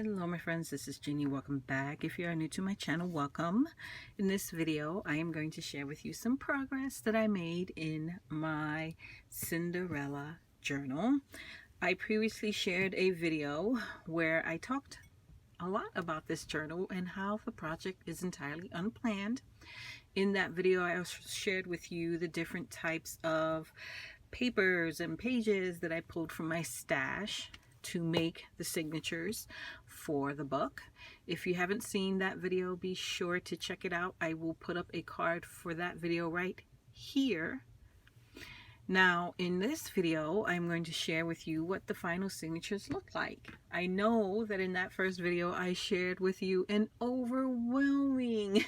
Hello my friends, this is Jeannie. Welcome back. If you are new to my channel, welcome. In this video I am going to share with you some progress that I made in my Cinderella journal. I previously shared a video where I talked a lot about this journal and how the project is entirely unplanned. In that video I also shared with you the different types of papers and pages that I pulled from my stash to make the signatures for the book. If you haven't seen that video, be sure to check it out. I will put up a card for that video right here. Now in this video I'm going to share with you what the final signatures look like. I know that in that first video I shared with you an overwhelming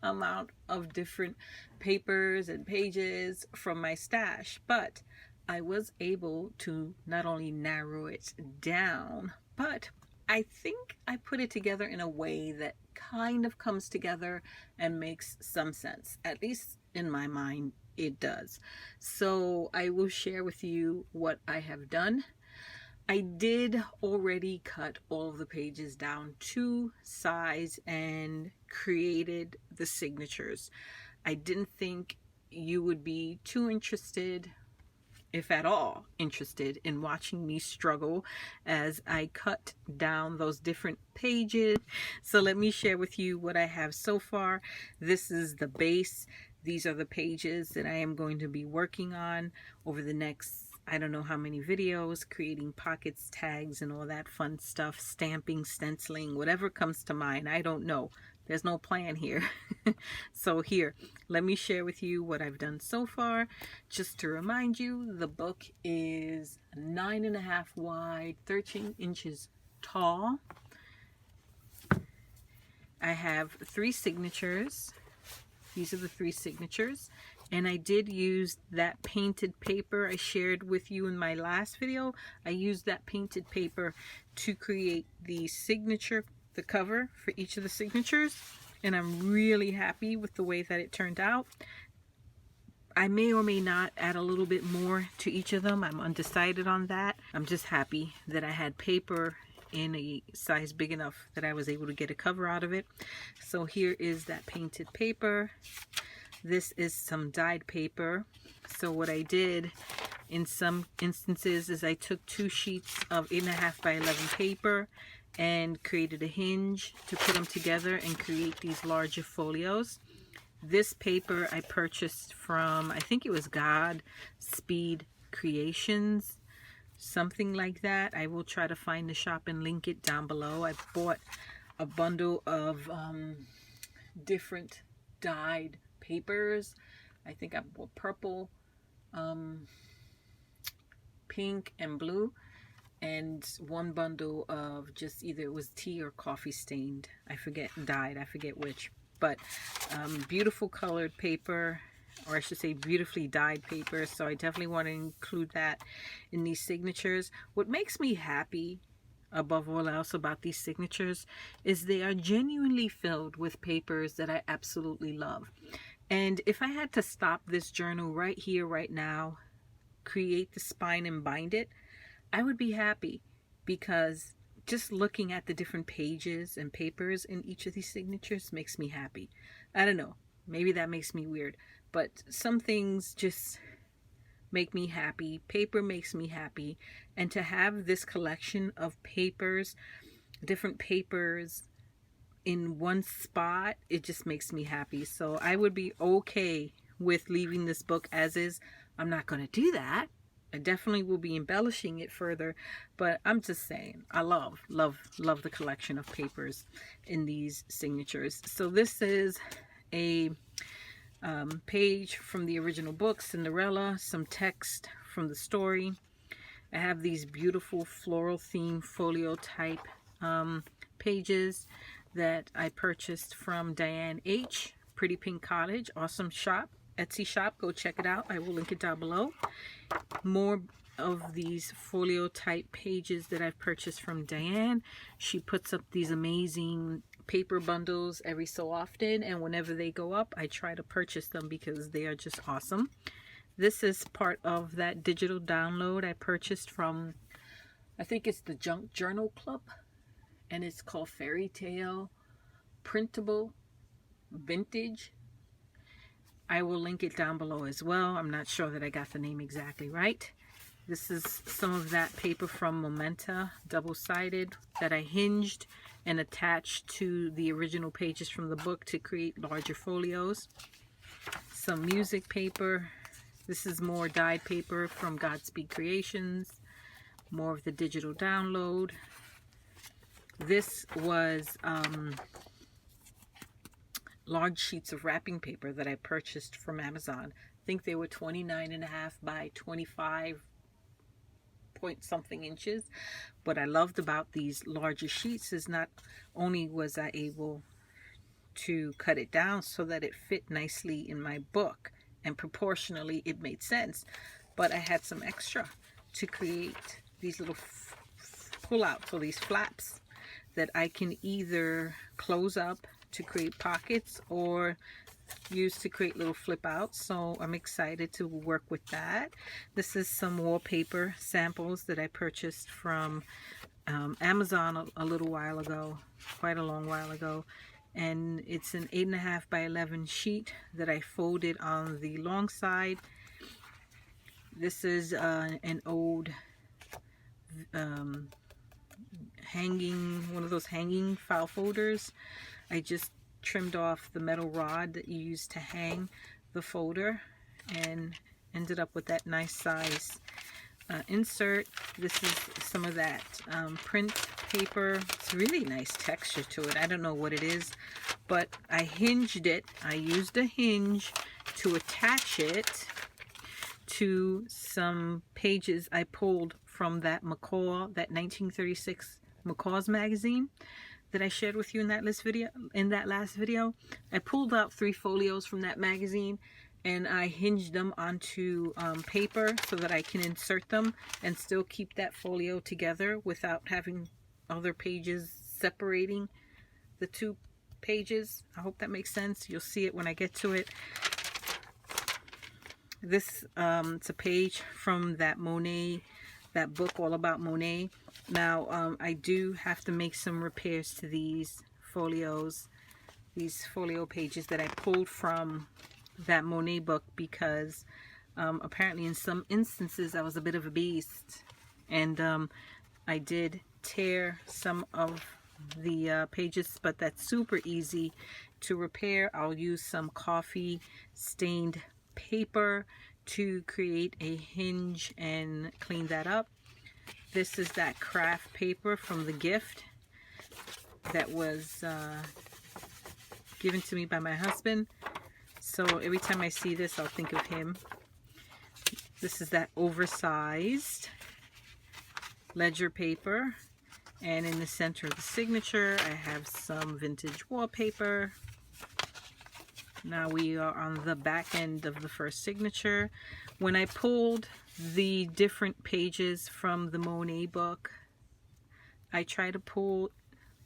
amount of different papers and pages from my stash, but I was able to not only narrow it down, but I think I put it together in a way that kind of comes together and makes some sense. At least in my mind, it does. So I will share with you what I have done. I did already cut all of the pages down to size and created the signatures. I didn't think you would be too interested, if at all interested, in watching me struggle as I cut down those different pages. So let me share with you what I have so far. This is the base. These are the pages that I am going to be working on over the next, I don't know how many videos, creating pockets, tags, and all that fun stuff, stamping, stenciling, whatever comes to mind. I don't know. There's no plan here. So here, let me share with you what I've done so far. Just to remind you, the book is 9.5 wide, 13 inches tall. I have 3 signatures. These are the 3 signatures. And I did use that painted paper I shared with you in my last video. I used that painted paper to create the signature, the cover for each of the signatures, and I'm really happy with the way that it turned out. I may or may not add a little bit more to each of them. I'm undecided on that. I'm just happy that I had paper in a size big enough that I was able to get a cover out of it. So here is that painted paper. This is some dyed paper. So what I did in some instances is I took 2 sheets of 8.5 by 11 paper and created a hinge to put them together and create these larger folios. This paper I purchased from, I think it was Godspeed Creations, something like that. I will try to find the shop and link it down below. I bought a bundle of different dyed papers. I think I bought purple, pink, and blue, and 1 bundle of just either it was tea or coffee stained. I forget, dyed, I forget which. But beautiful colored paper, or I should say beautifully dyed paper. So I definitely want to include that in these signatures. What makes me happy above all else about these signatures is they are genuinely filled with papers that I absolutely love. And if I had to stop this journal right here, right now, create the spine and bind it, I would be happy, because just looking at the different pages and papers in each of these signatures makes me happy. I don't know, maybe that makes me weird, but some things just make me happy. Paper makes me happy, and to have this collection of papers, different papers in one spot, it just makes me happy. So I would be okay with leaving this book as is. I'm not going to do that. I definitely will be embellishing it further, but I'm just saying, I love the collection of papers in these signatures. So this is a page from the original book, Cinderella, some text from the story. I have these beautiful floral theme folio type pages that I purchased from Diane H. Pretty Pink Cottage, awesome shop, Etsy shop. Go check it out. I will link it down below. More of these folio type pages that I've purchased from Diane. She puts up these amazing paper bundles every so often, and whenever they go up I try to purchase them because they are just awesome. This is part of that digital download I purchased from I think it's the JunkJournalClub, and it's called Fairy Tale Printable Vintage. I will link it down below as well. I'm not sure that I got the name exactly right. This is some of that paper from Momenta, double-sided, that I hinged and attached to the original pages from the book to create larger folios. Some music paper. This is more dyed paper from Godspeed Creations. More of the digital download. This was large sheets of wrapping paper that I purchased from Amazon. I think they were 29.5 by 25 point something inches. What I loved about these larger sheets is not only was I able to cut it down so that it fit nicely in my book and proportionally it made sense, but I had some extra to create these little pull-outs, or these flaps that I can either close up to create pockets or use to create little flip outs. So I'm excited to work with that. This is some wallpaper samples that I purchased from Amazon a little while ago, quite a long while ago, and it's an 8.5 by 11 sheet that I folded on the long side. This is an old one of those hanging file folders. I just trimmed off the metal rod that you use to hang the folder and ended up with that nice size insert. This is some of that print paper. It's really nice texture to it. I don't know what it is, but I hinged it. I used a hinge to attach it to some pages I pulled from that McCall, that 1936 McCall's magazine that I shared with you in that last video. I pulled out 3 folios from that magazine and I hinged them onto paper so that I can insert them and still keep that folio together without having other pages separating the 2 pages. I hope that makes sense. You'll see it when I get to it. This it's a page from that Monet, that book all about Monet. Now I do have to make some repairs to these folios, these folio pages that I pulled from that Monet book, because apparently in some instances I was a bit of a beast, and I did tear some of the pages, but that's super easy to repair. I'll use some coffee stained paper to create a hinge and clean that up. This is that craft paper from the gift that was given to me by my husband. So every time I see this, I'll think of him. This is that oversized ledger paper. And in the center of the signature, I have some vintage wallpaper. Now we are on the back end of the first signature. When I pulled the different pages from the Monet book, I try to pull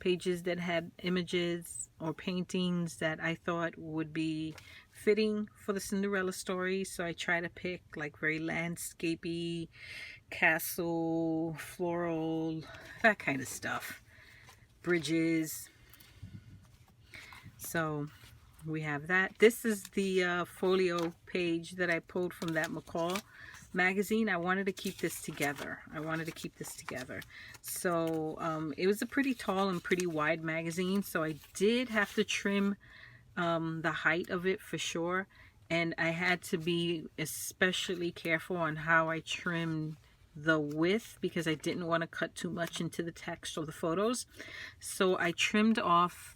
pages that had images or paintings that I thought would be fitting for the Cinderella story. So I try to pick like very landscapey, castle, floral, that kind of stuff. Bridges. So we have that. This is the folio page that I pulled from that McCall magazine. I wanted to keep this together. So it was a pretty tall and pretty wide magazine, so I did have to trim the height of it for sure, and I had to be especially careful on how I trimmed the width because I didn't want to cut too much into the text or the photos. So I trimmed off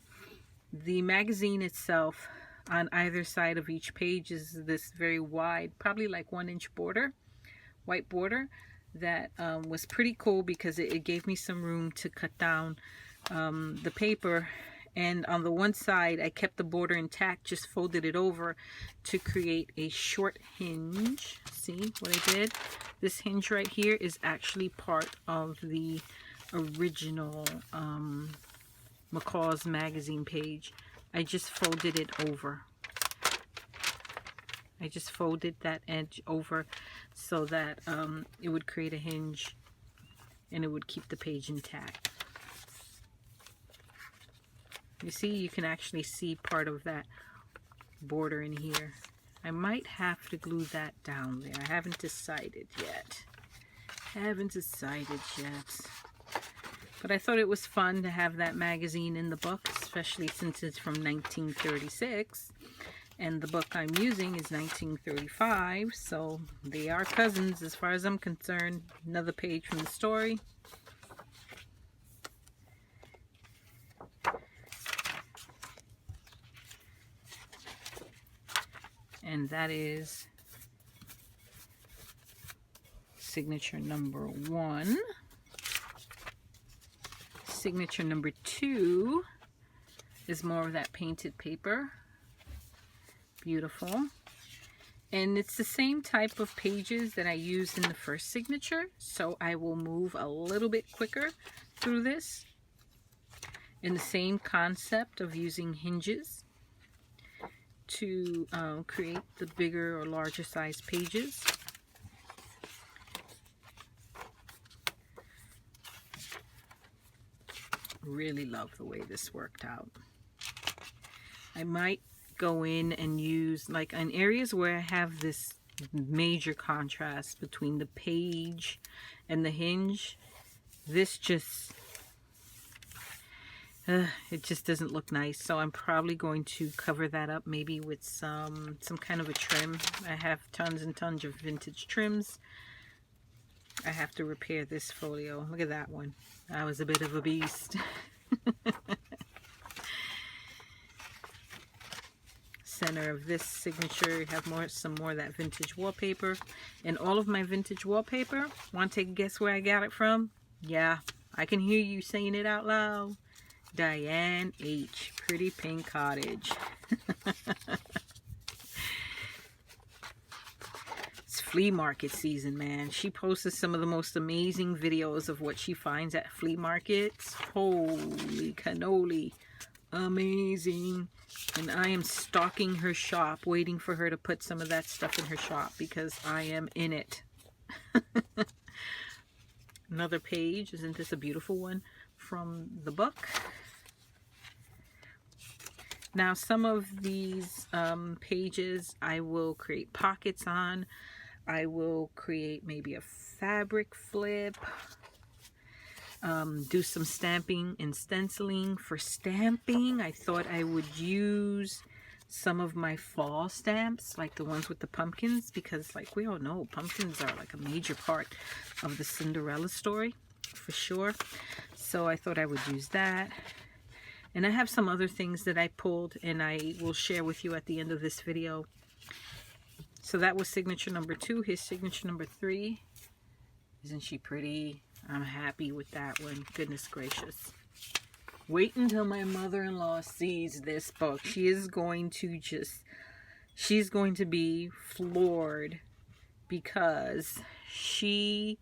the magazine itself. On either side of each page is this very wide, probably like 1-inch border, white border, that was pretty cool because it gave me some room to cut down the paper. And on the one side I kept the border intact, just folded it over to create a short hinge. See what I did? This hinge right here is actually part of the original McCall's magazine page. I just folded it over. I just folded that edge over so that it would create a hinge and it would keep the page intact. You see, you can actually see part of that border in here. I might have to glue that down there. I haven't decided yet. But I thought it was fun to have that magazine in the book, especially since it's from 1936. And the book I'm using is 1935, so they are cousins as far as I'm concerned. Another page from the story. And that is signature number 1. Signature number 2 is more of that painted paper. Beautiful. And it's the same type of pages that I used in the first signature, so I will move a little bit quicker through this. In the same concept of using hinges to create the bigger or larger size pages. Really love the way this worked out. I might go in and use, like in areas where I have this major contrast between the page and the hinge, this just it just doesn't look nice, so I'm probably going to cover that up maybe with some kind of a trim. I have tons and tons of vintage trims. I have to repair this folio. Look at that one. That was a bit of a beast. Center of this signature, you have some more of that vintage wallpaper. And all of my vintage wallpaper, want to take a guess where I got it from? Yeah, I can hear you saying it out loud. Diane H. Pretty Pink Cottage. It's flea market season, man. She posted some of the most amazing videos of what she finds at flea markets. Holy cannoli. Amazing. And I am stalking her shop, waiting for her to put some of that stuff in her shop because I am in it. Another page. Isn't this a beautiful one from the book? Now, some of these pages I will create pockets on. I will create maybe a fabric flip. Do some stamping and stenciling. For stamping, I thought I would use some of my fall stamps, like the ones with the pumpkins, because like we all know, pumpkins are like a major part of the Cinderella story, for sure. So I thought I would use that. And I have some other things that I pulled and I will share with you at the end of this video. So that was signature number 2. Here's signature number 3. Isn't she pretty? I'm happy with that one. Goodness gracious. Wait until my mother-in-law sees this book. She is going to she's going to be floored because she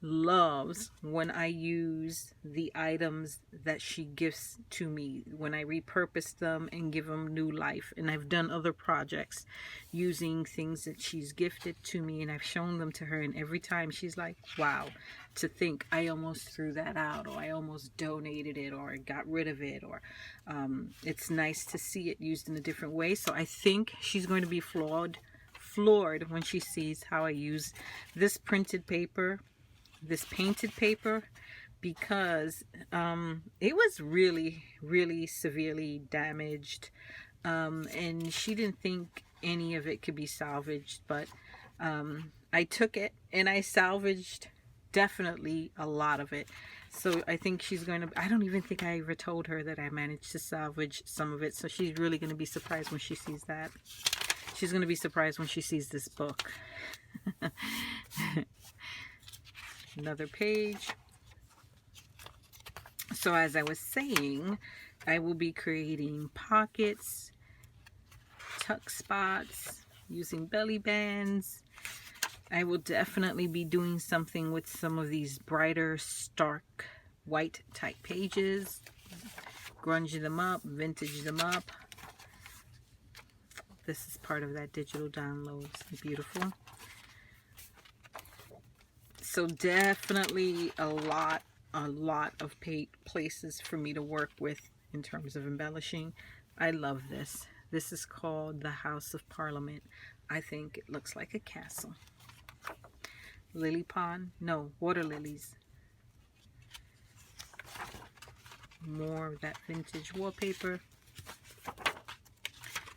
loves when I use the items that she gifts to me, when I repurpose them and give them new life. And I've done other projects using things that she's gifted to me, and I've shown them to her, and every time she's like, wow, to think I almost threw that out, or I almost donated it, or got rid of it, or it's nice to see it used in a different way. So I think she's going to be floored when she sees how I use this printed paper, this painted paper, because it was really severely damaged, and she didn't think any of it could be salvaged, but I took it and I salvaged definitely a lot of it. So I think she's going to, I don't even think I ever told her that I managed to salvage some of it, so she's really going to be surprised when she sees that. She's going to be surprised when she sees this book. Another page. So as I was saying, I will be creating pockets, tuck spots, using belly bands. I will definitely be doing something with some of these brighter, stark white type pages. Grunge them up, vintage them up. This is part of that digital download. Beautiful. So definitely a lot of places for me to work with in terms of embellishing. I love this. This is called the House of Parliament. I think it looks like a castle. Lily pond? No, water lilies. More of that vintage wallpaper.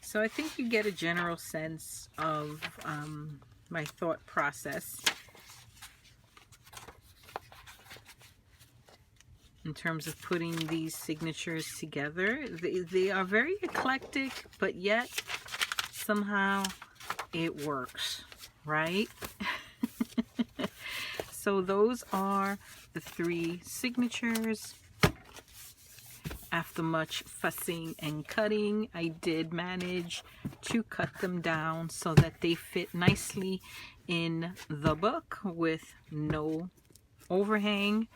So I think you get a general sense of my thought process in terms of putting these signatures together. They are very eclectic, but yet somehow it works, right? So those are the 3 signatures. After much fussing and cutting, I did manage to cut them down so that they fit nicely in the book with no overhang.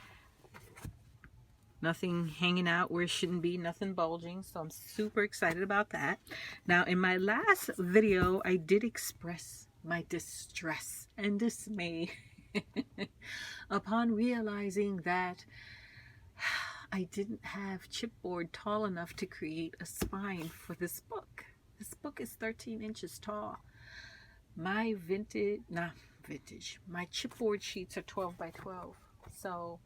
Nothing hanging out where it shouldn't be, nothing bulging. So I'm super excited about that. Now, in my last video, I did express my distress and dismay upon realizing that I didn't have chipboard tall enough to create a spine for this book. This book is 13 inches tall. My my chipboard sheets are 12 by 12. So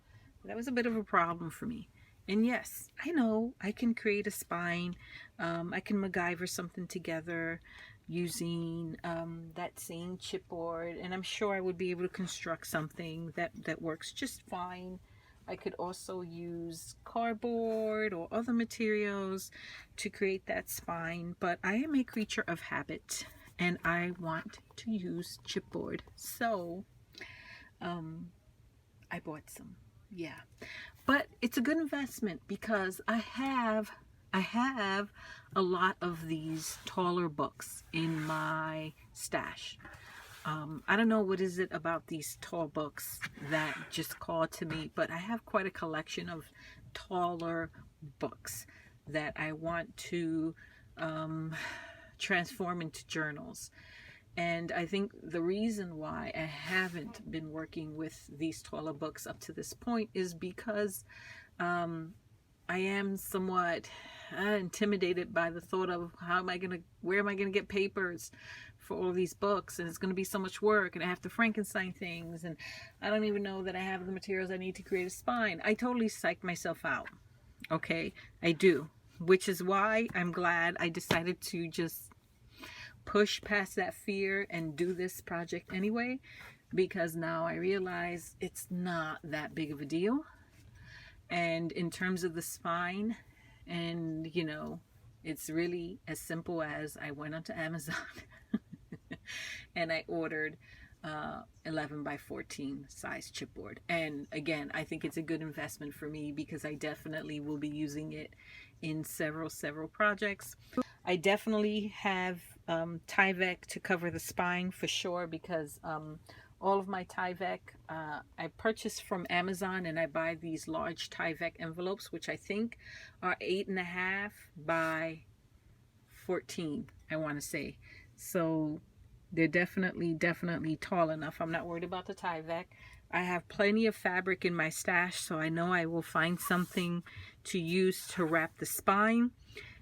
that was a bit of a problem for me. And yes, I know I can create a spine. I can MacGyver something together using that same chipboard, and I'm sure I would be able to construct something that works just fine. I could also use cardboard or other materials to create that spine, but I am a creature of habit and I want to use chipboard. So I bought some. Yeah. But it's a good investment because I have a lot of these taller books in my stash. I don't know what is it about these tall books that just called to me, but I have quite a collection of taller books that I want to transform into journals. And I think the reason why I haven't been working with these taller books up to this point is because I am somewhat intimidated by the thought of where am I gonna get papers for all these books, and it's going to be so much work, and I have to Frankenstein things, and I don't even know that I have the materials I need to create a spine. I totally psyched myself out. Okay, I do, which is why I'm glad I decided to just push past that fear and do this project anyway, because now I realize it's not that big of a deal. And in terms of the spine, and you know, it's really as simple as I went onto Amazon and I ordered 11 by 14 size chipboard. And again, I think it's a good investment for me because I definitely will be using it in several projects. I definitely have Tyvek to cover the spine for sure, because all of my Tyvek I purchased from Amazon, and I buy these large Tyvek envelopes, which I think are 8.5 by 14, I want to say. So they're definitely tall enough. I'm not worried about the Tyvek. I have plenty of fabric in my stash, so I know I will find something to use to wrap the spine.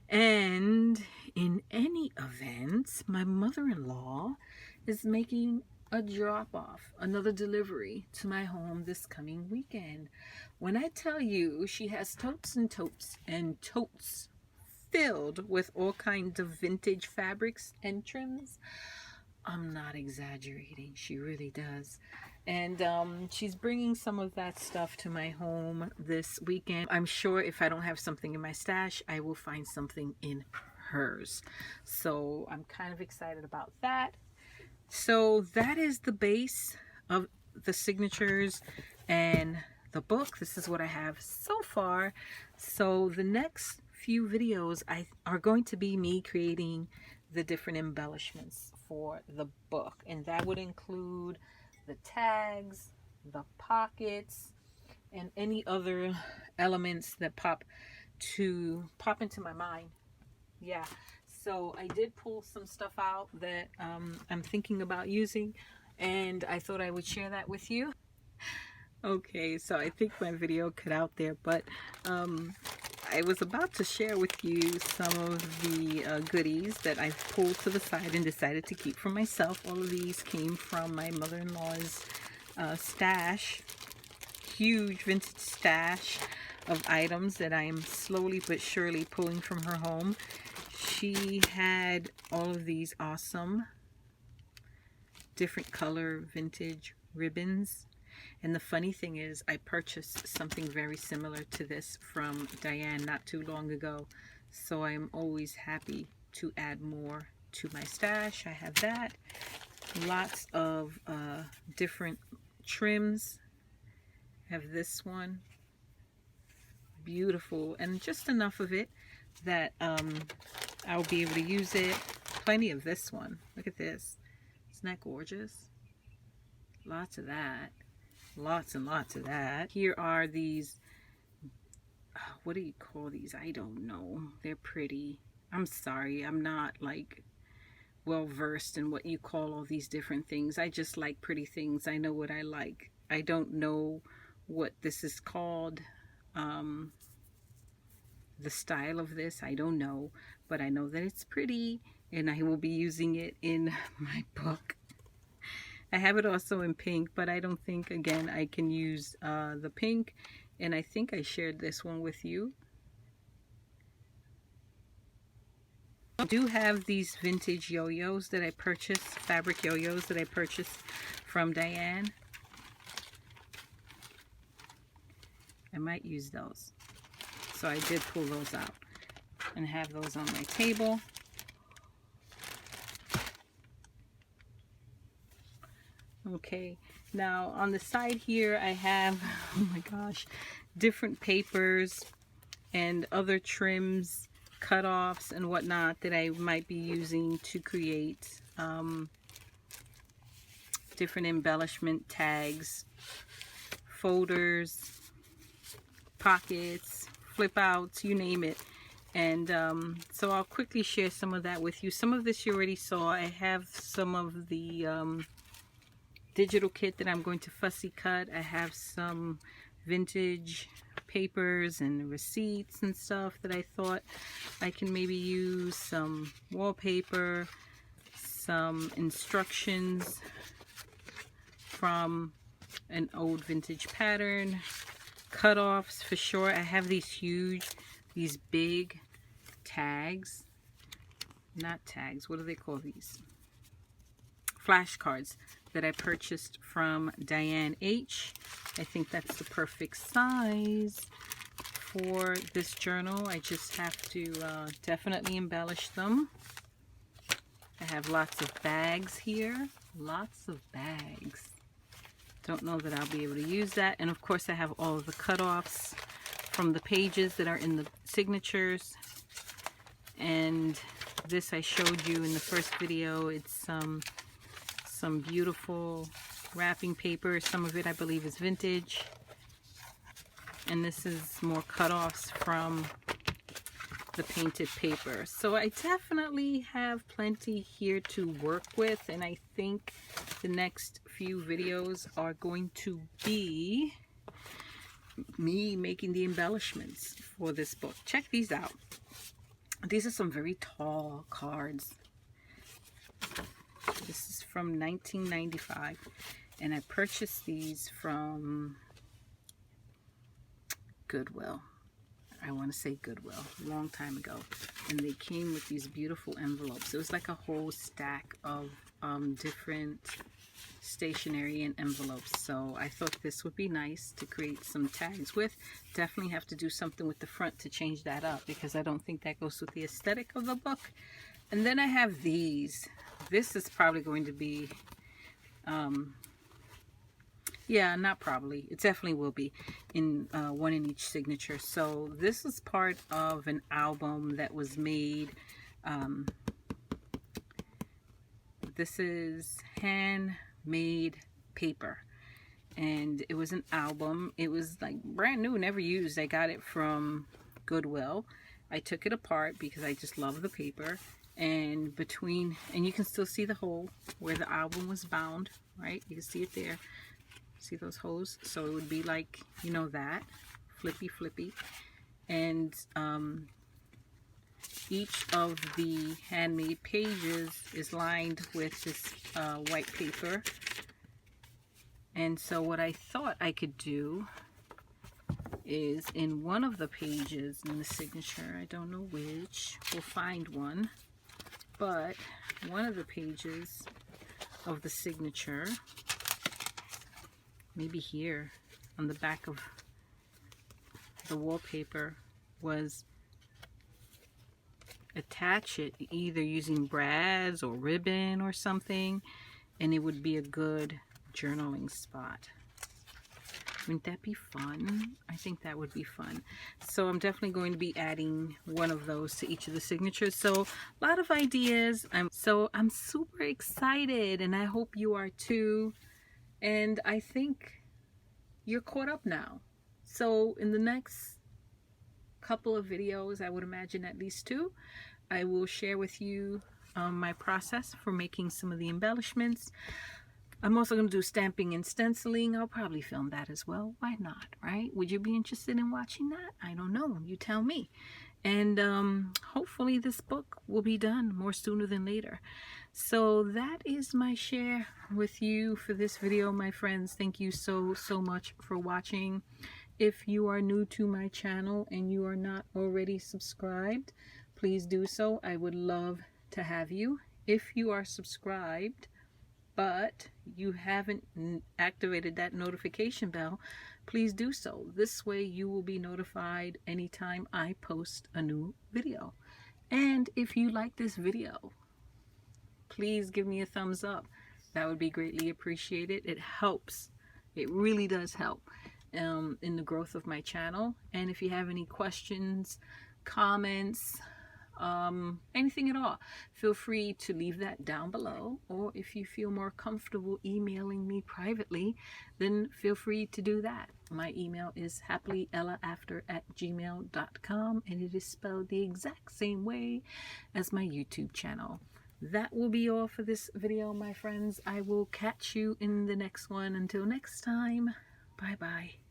And in any event, my mother-in-law is making a drop-off, another delivery to my home this coming weekend. When I tell you she has totes and totes and totes filled with all kinds of vintage fabrics and trims, I'm not exaggerating. She really does. And she's bringing some of that stuff to my home this weekend. I'm sure if I don't have something in my stash, I will find something in hers. So I'm kind of excited about that. So that is the base of the signatures and the book. This is what I have so far. So the next few videos are going to be me creating the different embellishments for the book, and that would include the tags, the pockets, and any other elements that pop into my mind. Yeah, so I did pull some stuff out that I'm thinking about using, and I thought I would share that with you. Okay, so I think my video cut out there, but I was about to share with you some of the goodies that I've pulled to the side and decided to keep for myself. All of these came from my mother-in-law's stash, huge vintage stash of items that I am slowly but surely pulling from her home. She had all of these awesome different color vintage ribbons. And the funny thing is, I purchased something very similar to this from Diane not too long ago. So I'm always happy to add more to my stash. I have that. Lots of different trims. I have this one. Beautiful. And just enough of it that I'll be able to use it. Plenty of this one. Look at this. Isn't that gorgeous? Lots of that. Lots and lots of that. Here are these, what do you call these? I don't know. They're pretty. I'm sorry. I'm not like well versed in what you call all these different things. I just like pretty things. I know what I like. I don't know what this is called. The style of this, I don't know. But I know that it's pretty and I will be using it in my book. I have it also in pink, but I don't think, again, I can use the pink. And I think I shared this one with you. I do have these vintage yo-yos that I purchased, fabric yo-yos that I purchased from Diane. I might use those. So I did pull those out and have those on my table. Okay, now on the side here I have, oh my gosh, different papers and other trims, cut-offs and whatnot that I might be using to create different embellishment tags, folders, pockets, flip outs, you name it. And so I'll quickly share some of that with you. Some of this you already saw. I have some of the digital kit that I'm going to fussy cut. I have some vintage papers and receipts and stuff that I thought I can maybe use, some wallpaper, some instructions from an old vintage pattern, cut-offs for sure. I have these huge, these big tags, not tags, what do they call these? Flashcards that I purchased from Diane H. I think that's the perfect size for this journal. I just have to definitely embellish them. I have lots of bags here. Lots of bags. Don't know that I'll be able to use that. And of course I have all of the cut-offs from the pages that are in the signatures. And this I showed you in the first video. It's some beautiful wrapping paper. Some of it I believe is vintage. And this is more cut-offs from the painted paper. So I definitely have plenty here to work with, and I think the next few videos are going to be me making the embellishments for this book. Check these out. These are some very tall cards. This is from 1995, and I purchased these from Goodwill. I want to say Goodwill, a long time ago. And they came with these beautiful envelopes. It was like a whole stack of different stationery and envelopes. So I thought this would be nice to create some tags with. Definitely have to do something with the front to change that up, because I don't think that goes with the aesthetic of the book. And then I have these. This is probably going to be, yeah, not probably. It definitely will be in one in each signature. So this is part of an album that was made. This is handmade paper. And it was an album. It was like brand new, never used. I got it from Goodwill. I took it apart because I just love the paper. And between, and you can still see the hole where the album was bound, right? You can see it there. See those holes? So it would be like, you know, that flippy. And each of the handmade pages is lined with this white paper. And so what I thought I could do is in one of the pages in the signature, I don't know which, we'll find one, but one of the pages of the signature, maybe here on the back of the wallpaper, was attach it either using brads or ribbon or something, and it would be a good journaling spot. Wouldn't that be fun? I think that would be fun. So I'm definitely going to be adding one of those to each of the signatures. So a lot of ideas. I'm super excited, and I hope you are too. And I think you're caught up now. So in the next couple of videos, I would imagine at least 2, I will share with you my process for making some of the embellishments. I'm also going to do stamping and stenciling. I'll probably film that as well. Why not, right? Would you be interested in watching that? I don't know. You tell me. And hopefully this book will be done more sooner than later. So that is my share with you for this video, my friends. Thank you so much for watching. If you are new to my channel and you are not already subscribed, please do so. I would love to have you. If you are subscribed, but you haven't activated that notification bell, please do so. This way you will be notified anytime I post a new video. And if you like this video, please give me a thumbs up. That would be greatly appreciated. It helps. It really does help in the growth of my channel. And if you have any questions, comments, anything at all, feel free to leave that down below. Or if you feel more comfortable emailing me privately, then feel free to do that. My email is happilyellaafter@gmail.com, and it is spelled the exact same way as my YouTube channel. That will be all for this video, my friends. I will catch you in the next one. Until next time, bye bye.